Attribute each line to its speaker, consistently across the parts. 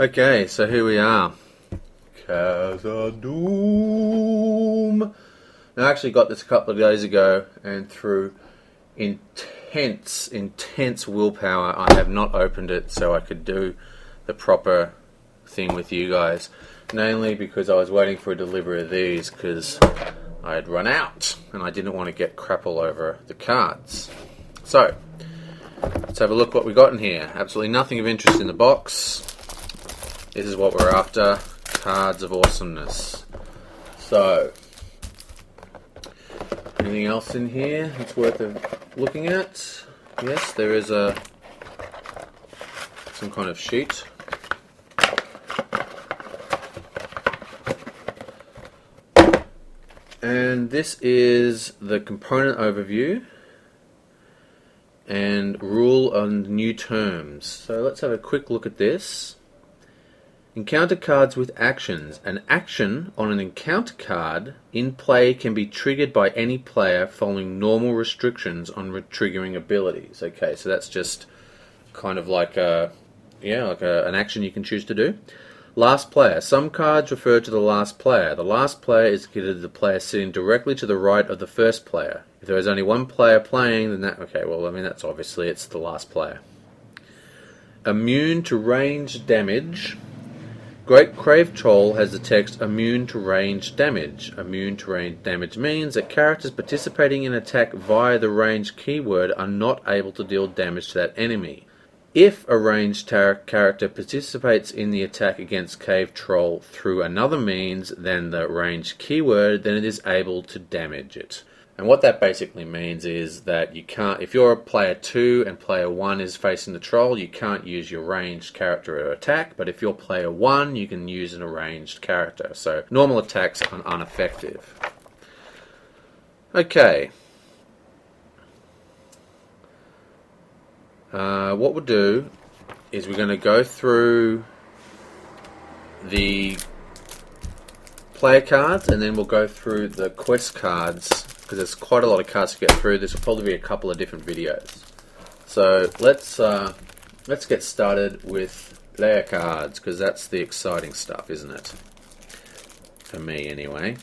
Speaker 1: Okay, so here we are. Khazad-Dum. I actually got this a couple of days ago, and through intense willpower, I have not opened it so I could do the proper thing with you guys. Namely because I was waiting for a delivery of these because I had run out and I didn't want to get crap all over the cards. So, let's have a look what we got in here. Absolutely nothing of interest in the box. This is what we're after. Cards of awesomeness. So, anything else in here that's worth looking at? Yes, there is some kind of sheet. And this is the component overview and rule on new terms. So let's have a quick look at this. Encounter cards with actions. An action on an encounter card in play can be triggered by any player following normal restrictions on triggering abilities. Okay, so that's just kind of like an action you can choose to do. Last player. Some cards refer to the last player. The last player is considered the player sitting directly to the right of the first player. If there is only one player playing, then that's obviously it's the last player. Immune to range damage. Great Crave Troll has the text immune to range damage. Immune to range damage means that characters participating in attack via the range keyword are not able to deal damage to that enemy. If a ranged character participates in the attack against Cave Troll through another means than the range keyword, then it is able to damage it. And what that basically means is that you can't, if you're a player 2 and player 1 is facing the troll, you can't use your ranged character to attack, but if you're player 1, you can use an arranged character. So normal attacks are ineffective. Okay. What we'll do is we're going to go through the player cards and then we'll go through the quest cards because there's quite a lot of cards to get through. This will probably be a couple of different videos. So let's get started with player cards because that's the exciting stuff, isn't it? For me anyway.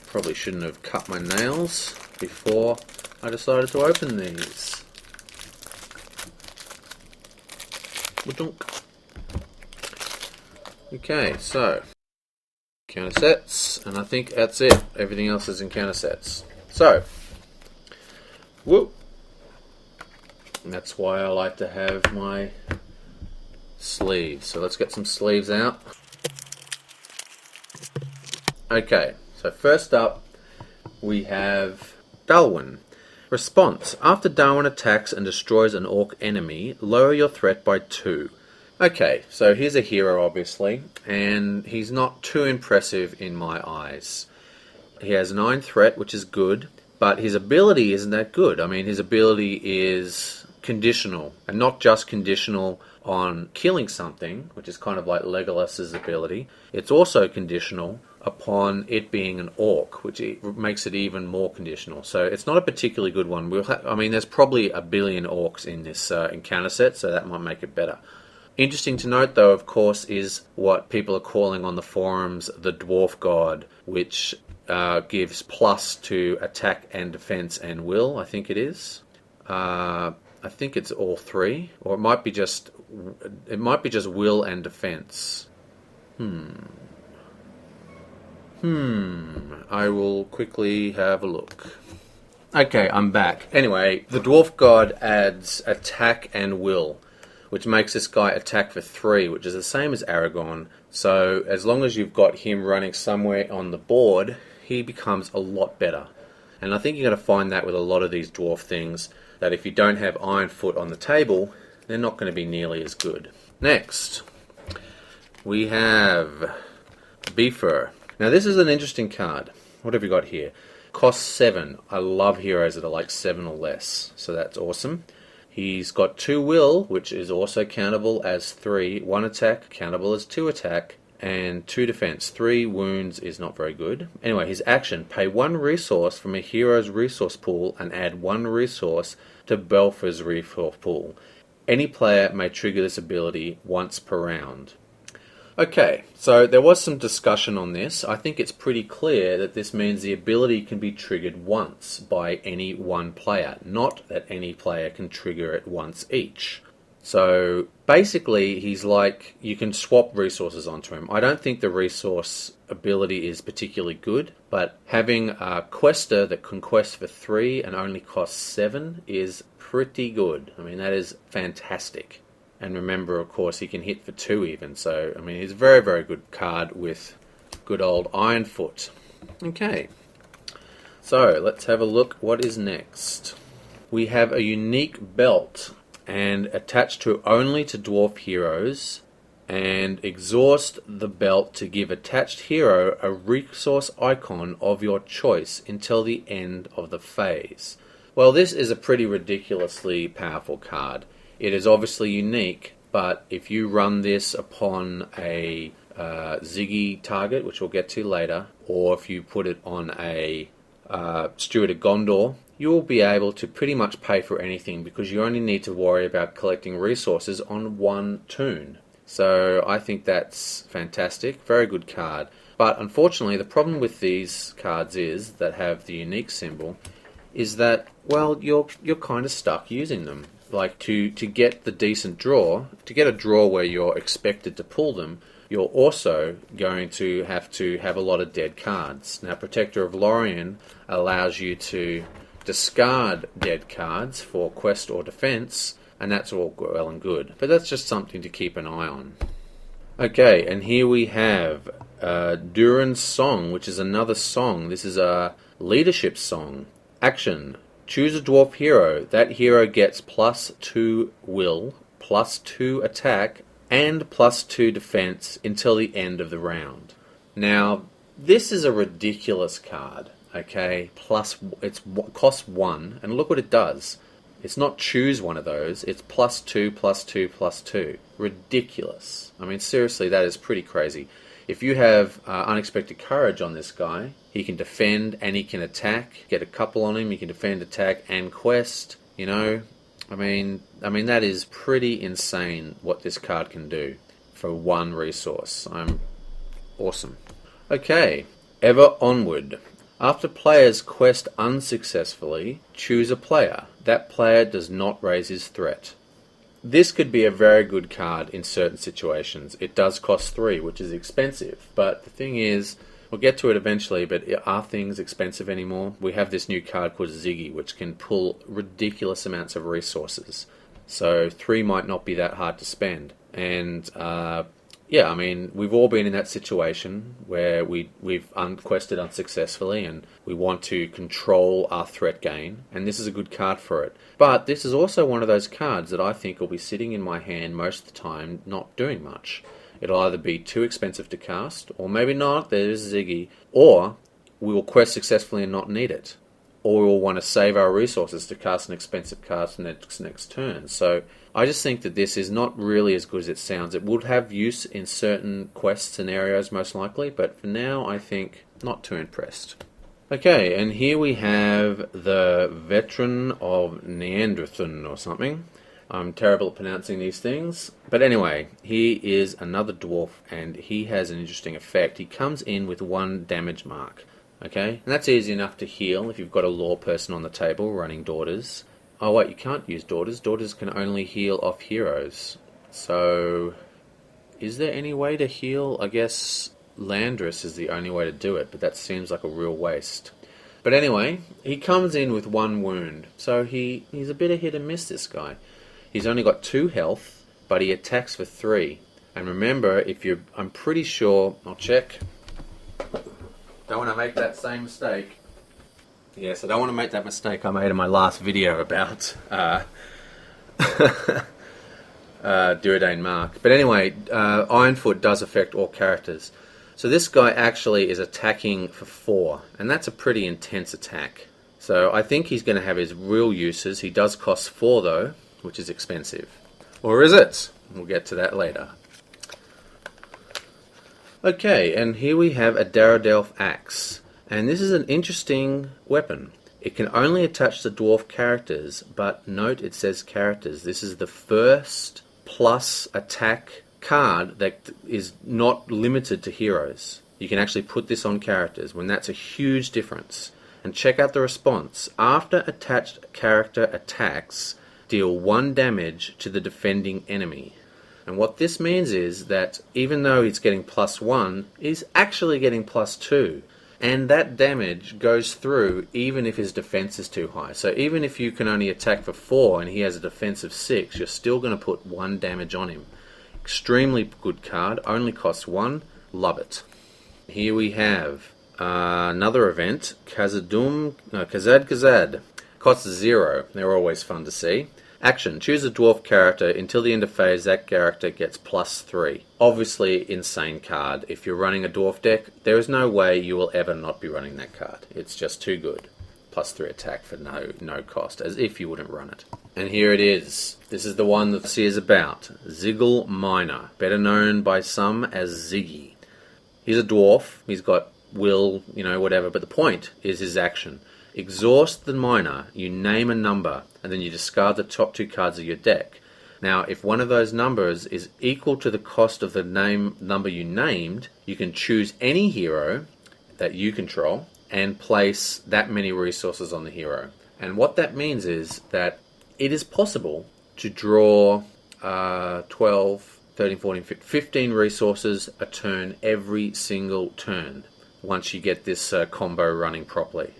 Speaker 1: Probably shouldn't have cut my nails before I decided to open these. Okay, so counter sets, and I think that's it. Everything else is in counter sets. So, and that's why I like to have my sleeves. So let's get some sleeves out. Okay, so first up we have Delwyn. Response. After Delwyn attacks and destroys an orc enemy, lower your threat by 2. Okay, so here's a hero obviously, and he's not too impressive in my eyes. He has 9 threat, which is good, but his ability isn't that good. I mean, his ability is conditional, and not just conditional on killing something, which is kind of like Legolas's ability. It's also conditional upon it being an orc, which makes it even more conditional. So it's not a particularly good one. There's probably a billion orcs in this encounter set, so that might make it better. Interesting to note, though, of course, is what people are calling on the forums the Dwarf God, which gives plus to attack and defense and will, I think it is. I think it's all 3, or it might be just will and defense. I will quickly have a look. Okay, I'm back. Anyway, the Dwarf God adds attack and will, which makes this guy attack for 3, which is the same as Aragorn. So as long as you've got him running somewhere on the board, he becomes a lot better. And I think you're going to find that with a lot of these dwarf things, that if you don't have Iron Foot on the table, they're not going to be nearly as good. Next, we have Bfur. Now this is an interesting card. What have we got here? Cost 7. I love heroes that are like 7 or less, so that's awesome. He's got 2 will, which is also countable as 3. 1 attack, countable as 2 attack, and 2 defense. 3 wounds is not very good. Anyway, his action. Pay 1 resource from a hero's resource pool and add 1 resource to Bfur's resource pool. Any player may trigger this ability once per round. Okay, so there was some discussion on this. I think it's pretty clear that this means the ability can be triggered once by any one player, not that any player can trigger it once each. So basically, he's like, you can swap resources onto him. I don't think the resource ability is particularly good, but having a quester that can quest for 3 and only costs 7 is pretty good. I mean, that is fantastic. And remember, of course, he can hit for 2 even. So, I mean, he's a very, very good card with good old Ironfoot. Okay. So, let's have a look what is next. We have a unique belt, and attached to only to dwarf heroes, and exhaust the belt to give attached hero a resource icon of your choice until the end of the phase. Well, this is a pretty ridiculously powerful card. It is obviously unique, but if you run this upon a Ziggy target, which we'll get to later, or if you put it on a Steward of Gondor, you will be able to pretty much pay for anything because you only need to worry about collecting resources on one toon. So I think that's fantastic, very good card. But unfortunately, the problem with these cards is that have the unique symbol is that, well, you're kind of stuck using them. Like to get the decent draw, to get a draw where you're expected to pull them, you're also going to have a lot of dead cards. Now, Protector of Lorien allows you to discard dead cards for quest or defense, and that's all well and good. But that's just something to keep an eye on. Okay, and here we have Dorans Song, which is another song. This is a leadership song. Action. Choose a dwarf hero. That hero gets +2 will, +2 attack, and +2 defense until the end of the round. Now, this is a ridiculous card, okay? It costs 1, and look what it does. It's not choose one of those, it's +2, +2, +2. Ridiculous. I mean, seriously, that is pretty crazy. If you have Unexpected Courage on this guy, he can defend and he can attack. Get a couple on him, he can defend, attack, and quest. You know, I mean that is pretty insane what this card can do for one resource. Awesome. Okay, EverOnward. After players quest unsuccessfully, choose a player. That player does not raise his threat. This could be a very good card in certain situations. It does cost 3, which is expensive. But the thing is, we'll get to it eventually, but are things expensive anymore? We have this new card called Ziggy, which can pull ridiculous amounts of resources. So 3 might not be that hard to spend. And yeah, I mean, we've all been in that situation where we've quested unsuccessfully and we want to control our threat gain, and this is a good card for it. But this is also one of those cards that I think will be sitting in my hand most of the time, not doing much. It'll either be too expensive to cast, or maybe not, there's Ziggy, or we will quest successfully and not need it. Or we will want to save our resources to cast an expensive card next turn. So I just think that this is not really as good as it sounds. It would have use in certain quest scenarios most likely, but for now I think not too impressed. Okay, and here we have the Veteran of Neanderthal or something. I'm terrible at pronouncing these things. But anyway, he is another dwarf and he has an interesting effect. He comes in with 1 damage mark. Okay, and that's easy enough to heal if you've got a law person on the table running daughters. Oh wait, you can't use daughters. Daughters can only heal off heroes. So, is there any way to heal? I guess Landris is the only way to do it, but that seems like a real waste. But anyway, he comes in with 1 wound. So he's a bit of hit and miss, this guy. He's only got 2 health, but he attacks for 3. And remember, I'm pretty sure, I'll check. Don't want to make that same mistake. Yes, I don't want to make that mistake I made in my last video about Duodane Mark. But anyway, Ironfoot does affect all characters. So this guy actually is attacking for 4, and that's a pretty intense attack. So I think he's going to have his real uses. He does cost 4 though, which is expensive. Or is it? We'll get to that later. Okay, and here we have a Daradelf Axe. And this is an interesting weapon. It can only attach to dwarf characters, but note it says characters. This is the first plus attack card that is not limited to heroes. You can actually put this on characters, when that's a huge difference. And check out the response. After attached character attacks, deal 1 damage to the defending enemy. And what this means is that even though he's getting +1, he's actually getting +2. And that damage goes through even if his defense is too high. So even if you can only attack for 4 and he has a defense of 6, you're still going to put 1 damage on him. Extremely good card, only costs 1. Love it. Here we have another event, Khazad-Dum, Khazad. Costs 0. They're always fun to see. Action. Choose a dwarf character. Until the end of phase, that character gets +3. Obviously, insane card. If you're running a dwarf deck, there is no way you will ever not be running that card. It's just too good. +3 attack for no cost, as if you wouldn't run it. And here it is. This is the one that C is about. Ziggy Miner, better known by some as Ziggy. He's a dwarf. He's got will, whatever. But the point is his action. Exhaust the miner, you name a number, and then you discard the top 2 cards of your deck. Now, if one of those numbers is equal to the cost of the number you named, you can choose any hero that you control and place that many resources on the hero. And what that means is that it is possible to draw 12, 13, 14, 15 resources a turn every single turn once you get this combo running properly.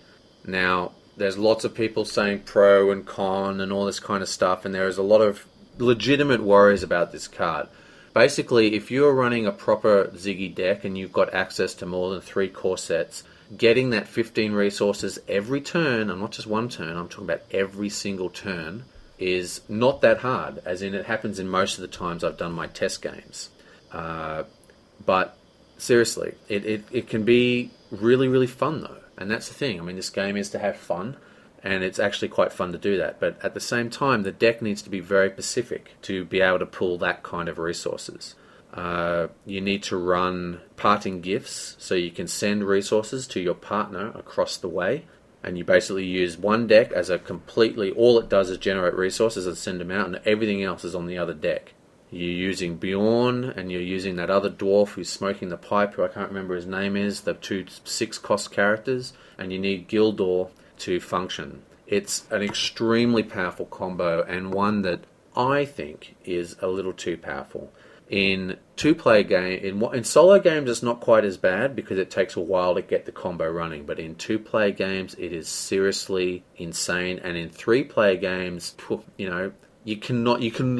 Speaker 1: Now, there's lots of people saying pro and con and all this kind of stuff, and there is a lot of legitimate worries about this card. Basically, if you're running a proper Ziggy deck and you've got access to more than 3 core sets, getting that 15 resources every turn, and not just one turn, I'm talking about every single turn, is not that hard, as in it happens in most of the times I've done my test games. But seriously, it can be really, really fun though. And that's the thing. I mean, this game is to have fun, and it's actually quite fun to do that. But at the same time, the deck needs to be very specific to be able to pull that kind of resources. You need to run parting gifts, so you can send resources to your partner across the way. And you basically use one deck as a completely, all it does is generate resources and send them out, and everything else is on the other deck. You're using Bjorn, and you're using that other dwarf who's smoking the pipe, who I can't remember his name is, the 2 6-cost characters, and you need Gildor to function. It's an extremely powerful combo, and one that I think is a little too powerful. In in solo games it's not quite as bad because it takes a while to get the combo running, but in 2-player games it is seriously insane, and in 3-player games, you can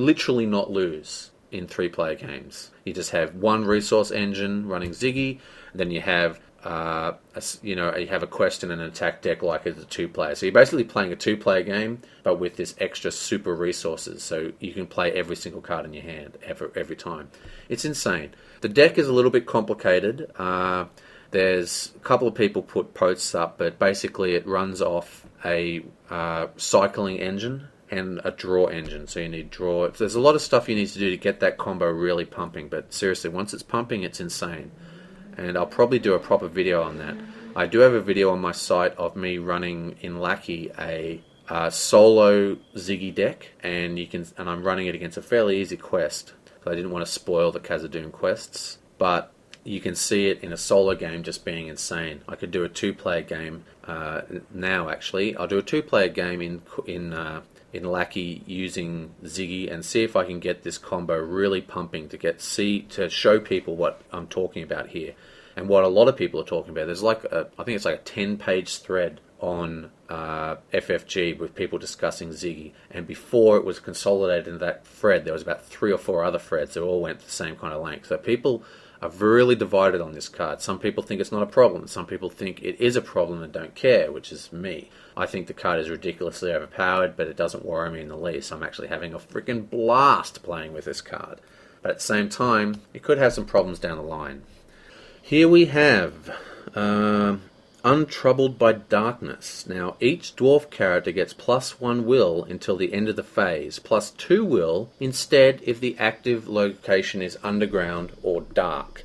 Speaker 1: literally not lose in 3-player games. You just have one resource engine running Ziggy, then you have you have a quest and an attack deck like it's a 2-player. So you're basically playing a 2-player game, but with this extra super resources, so you can play every single card in your hand every time. It's insane. The deck is a little bit complicated. There's a couple of people put posts up, but basically it runs off a cycling engine and a draw engine, so you need draw. There's a lot of stuff you need to do to get that combo really pumping, but seriously, once it's pumping, it's insane. And I'll probably do a proper video on that. I do have a video on my site of me running in Lackey a solo Ziggy deck, and I'm running it against a fairly easy quest. So I didn't want to spoil the KhazadDum quests, but you can see it in a solo game just being insane. I could do a 2-player game now. Actually, I'll do a 2-player game in Lackey using Ziggy and see if I can get this combo really pumping to show people what I'm talking about here and what a lot of people are talking about. There's I think it's like a 10-page thread on FFG with people discussing Ziggy, and before it was consolidated into that thread, there was about 3 or 4 other threads that all went the same kind of length. So people are really divided on this card. Some people think it's not a problem. Some people think it is a problem and don't care, which is me. I think the card is ridiculously overpowered, but it doesn't worry me in the least. I'm actually having a freaking blast playing with this card. But at the same time, it could have some problems down the line. Here we have Untroubled by Darkness. Now, each dwarf character gets +1 will until the end of the phase, +2 will instead if the active location is underground or dark.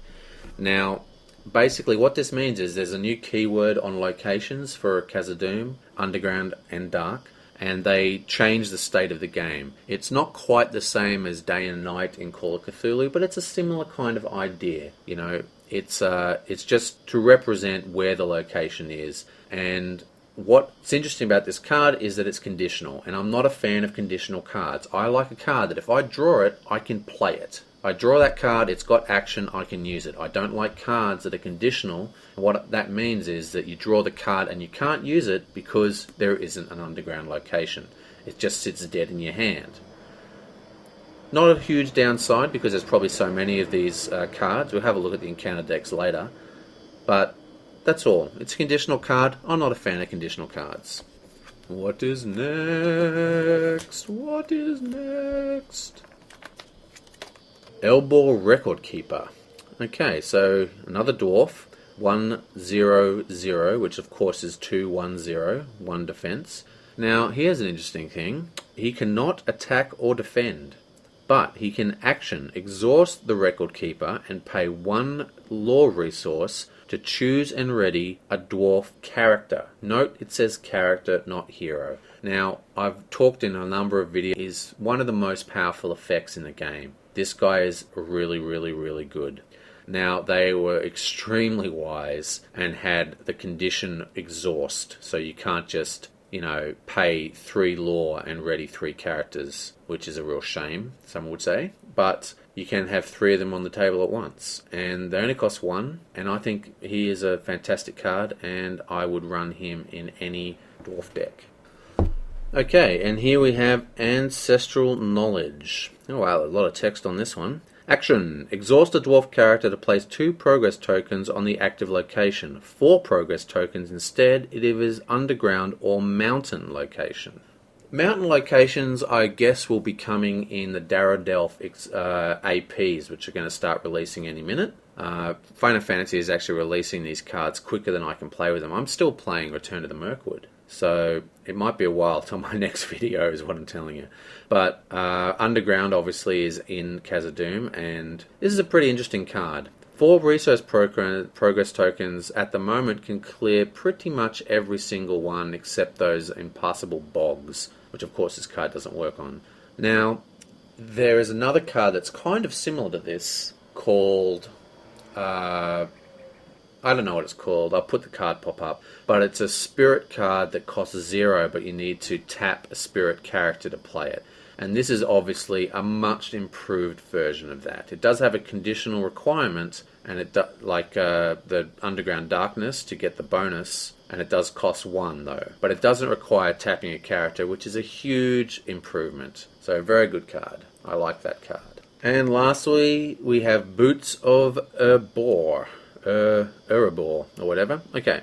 Speaker 1: Now, basically what this means is there's a new keyword on locations for KhazadDum, Underground and Dark, and they change the state of the game. It's not quite the same as Day and Night in Call of Cthulhu, but it's a similar kind of idea. You know, it's just to represent where the location is. And what's interesting about this card is that it's conditional, and I'm not a fan of conditional cards. I like a card that if I draw it, I can play it. I draw that card, it's got action, I can use it. I don't like cards that are conditional. What that means is that you draw the card and you can't use it because there isn't an underground location. It just sits dead in your hand. Not a huge downside because there's probably so many of these cards. We'll have a look at the encounter decks later. But that's all. It's a conditional card. I'm not a fan of conditional cards. What is next? What is next? Boar Recordkeeper. Okay, so another dwarf, 1/0/0, which of course is 2/1/0, 1 defense. Now, here's an interesting thing. He cannot attack or defend, but he can action exhaust the Recordkeeper and pay 1 lore resource to choose and ready a dwarf character. Note, it says character, not hero. Now, I've talked in a number of videos, he's one of the most powerful effects in the game. This guy is really, really, really good. Now, they were extremely wise and had the condition exhaust, so you can't just, you know, pay 3 lore and ready 3 characters, which is a real shame, some would say. But you can have 3 of them on the table at once, and they only cost 1, and I think he is a fantastic card, and I would run him in any dwarf deck. Okay, and here we have Ancestral Knowledge. Oh wow, a lot of text on this one. Action. Exhaust a dwarf character to place 2 progress tokens on the active location. 4 progress tokens instead if it is underground or mountain location. Mountain locations, I guess, will be coming in the Darrodelf APs, which are going to start releasing any minute. Final Fantasy is actually releasing these cards quicker than I can play with them. I'm still playing Return to the Mirkwood, so it might be a while till my next video is what I'm telling you. But Underground obviously is in Khazad-Dum, and this is a pretty interesting card. 4 resource progress tokens at the moment can clear pretty much every single one except those impassable bogs, which of course this card doesn't work on. Now, there is another card that's kind of similar to this called... I don't know what it's called. I'll put the card pop up. But it's a spirit card that costs 0, but you need to tap a spirit character to play it. And this is obviously a much improved version of that. It does have a conditional requirement, and it like the Underground Darkness to get the bonus, and it does cost 1 though. But it doesn't require tapping a character, which is a huge improvement. So a very good card. I like that card. And lastly, we have Boots of Boar. Erebor, or whatever. Okay.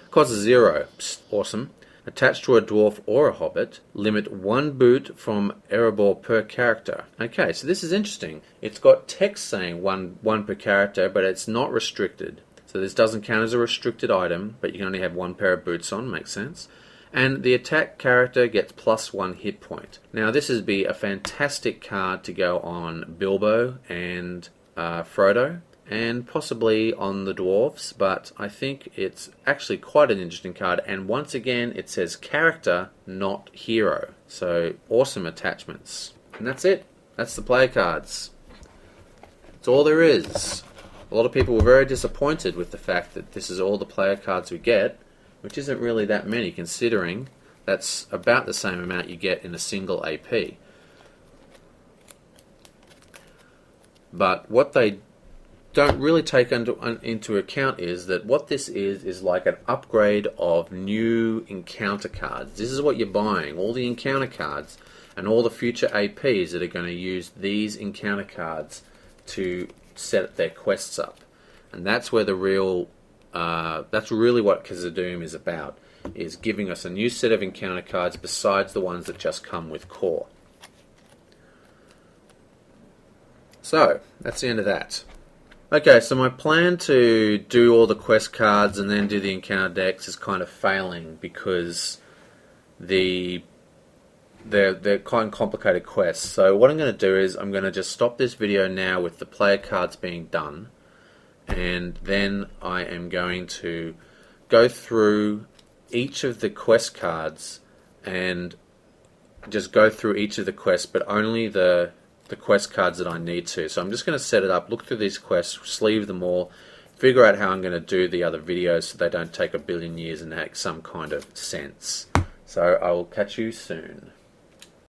Speaker 1: Costs 0. Psst, awesome. Attached to a dwarf or a hobbit. Limit 1 boot from Erebor per character. Okay, so this is interesting. It's got text saying one per character, but it's not restricted. So this doesn't count as a restricted item, but you can only have 1 pair of boots on, makes sense. And the attack character gets +1 hit point. Now this would be a fantastic card to go on Bilbo and Frodo, and possibly on the dwarves, but I think it's actually quite an interesting card, and once again it says character, not hero. So awesome attachments. And that's it. That's the player cards. That's all there is. A lot of people were very disappointed with the fact that this is all the player cards we get, which isn't really that many considering that's about the same amount you get in a single AP. But what they don't really take into account is that what this is like an upgrade of new encounter cards. This is what you're buying, all the encounter cards and all the future APs that are going to use these encounter cards to set their quests up. And that's where the real, that's really what Khazad-Dum is about, is giving us a new set of encounter cards besides the ones that just come with core. So, that's the end of that. Okay, so my plan to do all the quest cards and then do the encounter decks is kind of failing because they're quite complicated quests. So what I'm going to do is I'm going to just stop this video now with the player cards being done, and then I am going to go through each of the quest cards and just go through each of the quests, but only the quest cards that I need to. So I'm just going to set it up, look through these quests, sleeve them all, figure out how I'm going to do the other videos so they don't take a billion years and make some kind of sense. So I will catch you soon.